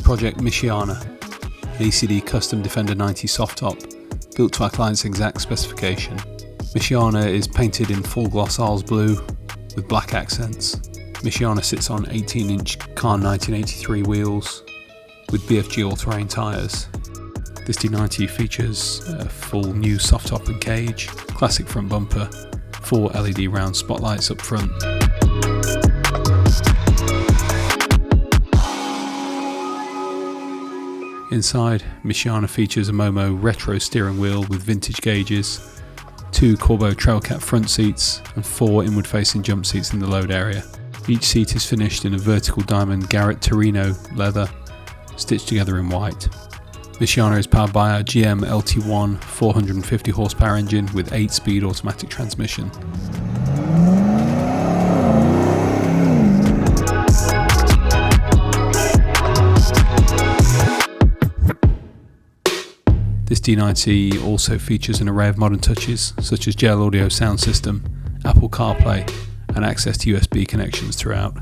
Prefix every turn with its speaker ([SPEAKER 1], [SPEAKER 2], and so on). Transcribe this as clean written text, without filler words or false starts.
[SPEAKER 1] project Michiana, an ECD custom Defender 90 soft top built to our client's exact specification. Michiana is painted in full gloss Arles blue with black accents. Michiana sits on 18-inch Kahn 1983 wheels with BFG all-terrain tyres. This D90 features a full new soft top and cage, classic front bumper, 4 LED round spotlights up front. Inside, Michiana features a Momo retro steering wheel with vintage gauges, 2 Corbeau trail cap front seats and 4 inward facing jump seats in the load area. Each seat is finished in a vertical diamond Garrett Torino leather, stitched together in white. Michiana is powered by our GM LT1 450 horsepower engine with 8-speed automatic transmission. This D90 also features an array of modern touches such as JL Audio sound system, Apple CarPlay and access to USB connections throughout.